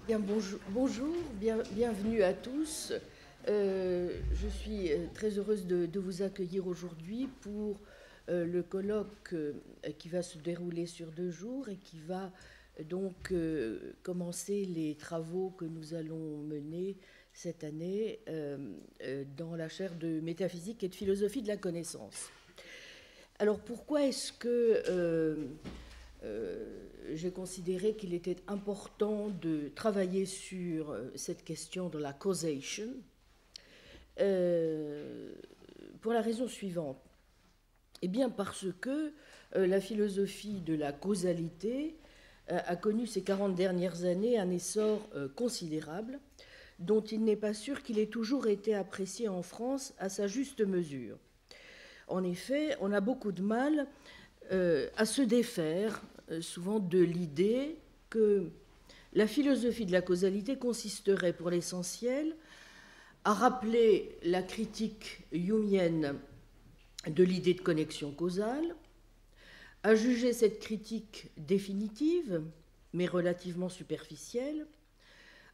Bien, bienvenue à tous. Je suis très heureuse de vous accueillir aujourd'hui pour le colloque qui va se dérouler sur 2 jours et qui va donc commencer les travaux que nous allons mener cette année dans la chaire de métaphysique et de philosophie de la connaissance. Alors pourquoi est-ce que j'ai considéré qu'il était important de travailler sur cette question de la causation pour la raison suivante. Eh bien parce que la philosophie de la causalité a connu ces 40 dernières années un essor considérable dont il n'est pas sûr qu'il ait toujours été apprécié en France à sa juste mesure. En effet, on a beaucoup de mal à se défaire souvent de l'idée que la philosophie de la causalité consisterait pour l'essentiel à rappeler la critique jungienne de l'idée de connexion causale, à juger cette critique définitive, mais relativement superficielle,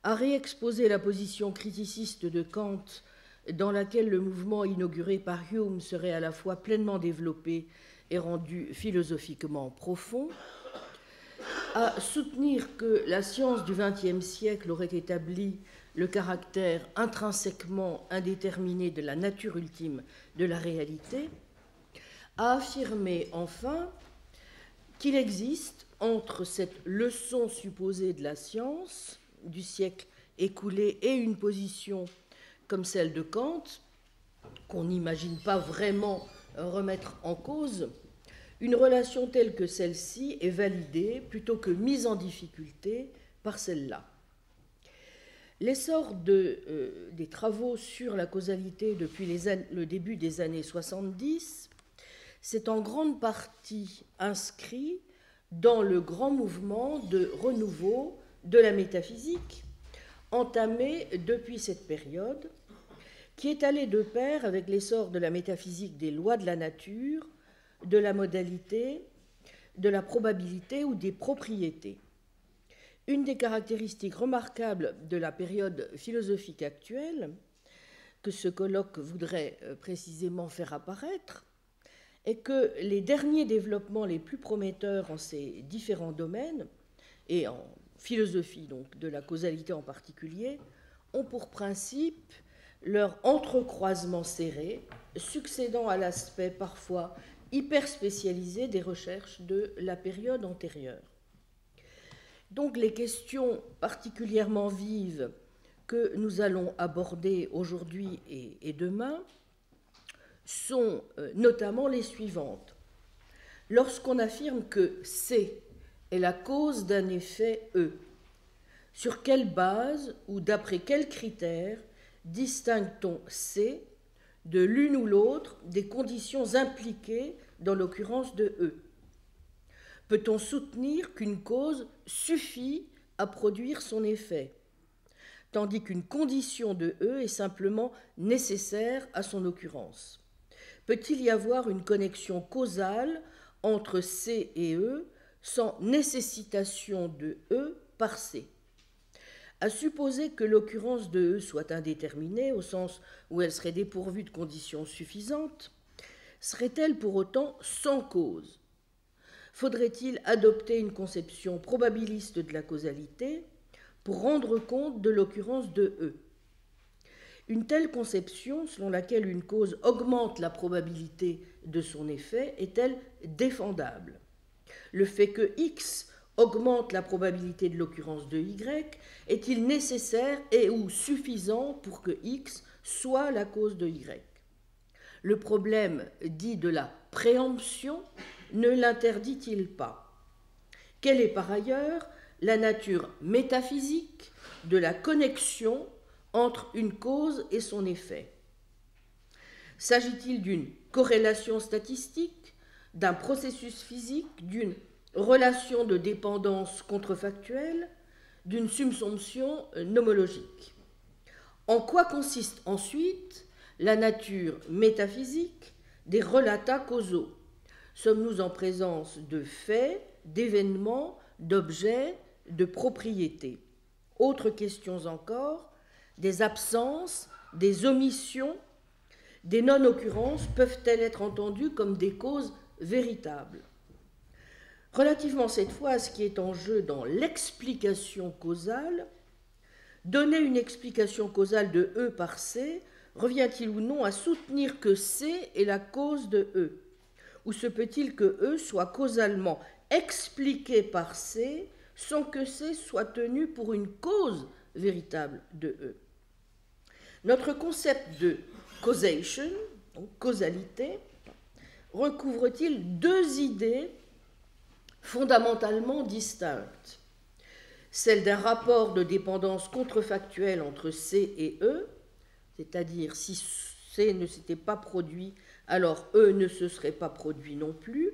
à réexposer la position criticiste de Kant dans laquelle le mouvement inauguré par Hume serait à la fois pleinement développé et rendu philosophiquement profond, à soutenir que la science du XXe siècle aurait établi le caractère intrinsèquement indéterminé de la nature ultime de la réalité, à affirmer enfin qu'il existe entre cette leçon supposée de la science du siècle écoulé et une position comme celle de Kant, qu'on n'imagine pas vraiment remettre en cause, une relation telle que celle-ci est validée plutôt que mise en difficulté par celle-là. L'essor des travaux sur la causalité depuis le début des années 70 s'est en grande partie inscrit dans le grand mouvement de renouveau de la métaphysique entamé depuis cette période, qui est allé de pair avec l'essor de la métaphysique des lois de la nature, de la modalité, de la probabilité ou des propriétés. Une des caractéristiques remarquables de la période philosophique actuelle, que ce colloque voudrait précisément faire apparaître, est que les derniers développements les plus prometteurs en ces différents domaines, et en philosophie donc de la causalité en particulier, ont pour principe leur entrecroisement serré, succédant à l'aspect parfois hyper spécialisé des recherches de la période antérieure. Donc les questions particulièrement vives que nous allons aborder aujourd'hui et demain sont notamment les suivantes. Lorsqu'on affirme que C est la cause d'un effet E, sur quelle base ou d'après quels critères distingue-t-on C de l'une ou l'autre des conditions impliquées dans l'occurrence de E? Peut-on soutenir qu'une cause suffit à produire son effet, tandis qu'une condition de E est simplement nécessaire à son occurrence? Peut-il y avoir une connexion causale entre C et E sans nécessitation de E par C? À supposer que l'occurrence de E soit indéterminée, au sens où elle serait dépourvue de conditions suffisantes, serait-elle pour autant sans cause? Faudrait-il adopter une conception probabiliste de la causalité pour rendre compte de l'occurrence de E? Une telle conception, selon laquelle une cause augmente la probabilité de son effet, est-elle défendable? Le fait que X augmente la probabilité de l'occurrence de Y est-il nécessaire et ou suffisant pour que X soit la cause de Y? Le problème dit de la préemption ne l'interdit-il pas? Quelle est par ailleurs la nature métaphysique de la connexion entre une cause et son effet? S'agit-il d'une corrélation statistique, d'un processus physique, d'une relation de dépendance contrefactuelle, d'une subsumption nomologique? En quoi consiste ensuite la nature métaphysique des relata causaux? Sommes-nous en présence de faits, d'événements, d'objets, de propriétés? Autres questions encore, des absences, des omissions, des non-occurrences peuvent-elles être entendues comme des causes véritables? Relativement cette fois à ce qui est en jeu dans l'explication causale, donner une explication causale de E par C revient-il ou non à soutenir que C est la cause de E? Ou se peut-il que E soit causalement expliqué par C sans que C soit tenu pour une cause véritable de E? Notre concept de causation, donc causalité, recouvre-t-il deux idées fondamentalement distinctes? Celle d'un rapport de dépendance contrefactuelle entre C et E, c'est-à-dire si C ne s'était pas produit, alors E ne se serait pas produit non plus,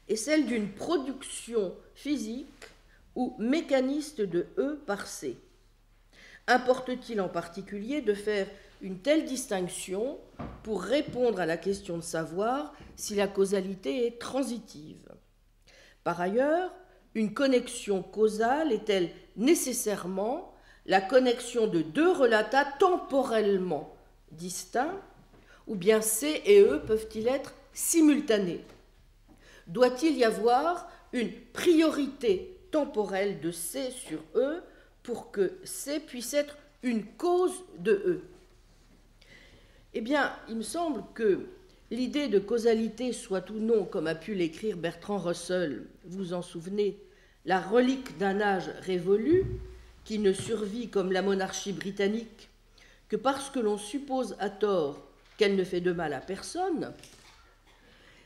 et celle d'une production physique ou mécaniste de E par C. Importe-t-il en particulier de faire une telle distinction pour répondre à la question de savoir si la causalité est transitive? Par ailleurs, une connexion causale est-elle nécessairement la connexion de deux relata temporellement distincts, ou bien C et E peuvent-ils être simultanés? Doit-il y avoir une priorité temporelle de C sur E pour que C puisse être une cause de E? Eh bien, il me semble que l'idée de causalité soit ou non, comme a pu l'écrire Bertrand Russell, vous vous en souvenez, la relique d'un âge révolu qui ne survit comme la monarchie britannique que parce que l'on suppose à tort qu'elle ne fait de mal à personne,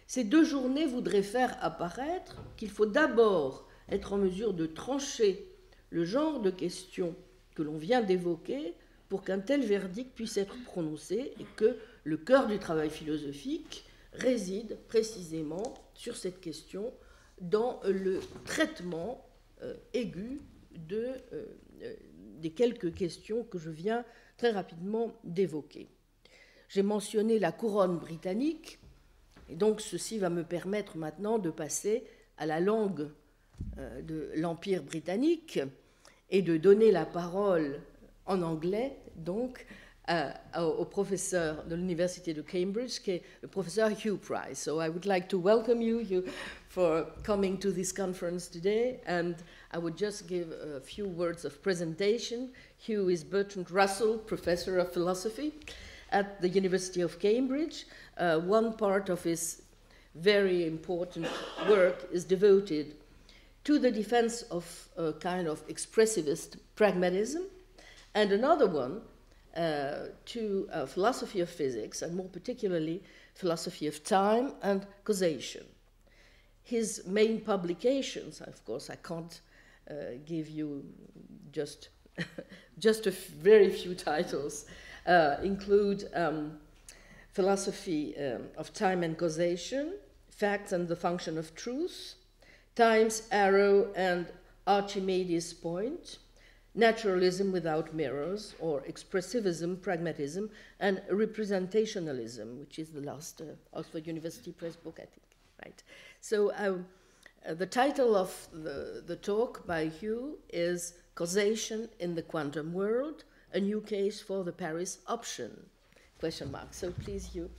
ces deux journées voudraient faire apparaître qu'il faut d'abord être en mesure de trancher le genre de questions que l'on vient d'évoquer pour qu'un tel verdict puisse être prononcé et que le cœur du travail philosophique réside précisément sur cette question dans le traitement aigu des quelques questions que je viens très rapidement d'évoquer. J'ai mentionné la couronne britannique, et donc ceci va me permettre maintenant de passer à la langue de l'Empire britannique et de donner la parole en anglais, donc, au professeur de l'Université de Cambridge, qui est le professeur Hugh Price. So I would like to welcome you, Hugh, for coming to this conference today, and I would just give a few words of presentation. Hugh is Bertrand Russell, professor of philosophy at the University of Cambridge. One part of his very important work is devoted to the defense of a kind of expressivist pragmatism, and another one to philosophy of physics, and more particularly philosophy of time and causation. His main publications, of course, I can't give you just a very few titles, include philosophy of time and causation, facts and the function of truth, time's arrow and Archimedes' point, naturalism without mirrors, or expressivism, pragmatism, and representationalism, which is the last Oxford University Press book, I think, right? So the title of the talk by Hugh is Causation in the Quantum World, a New Case for the Paris Option, ? So please, Hugh.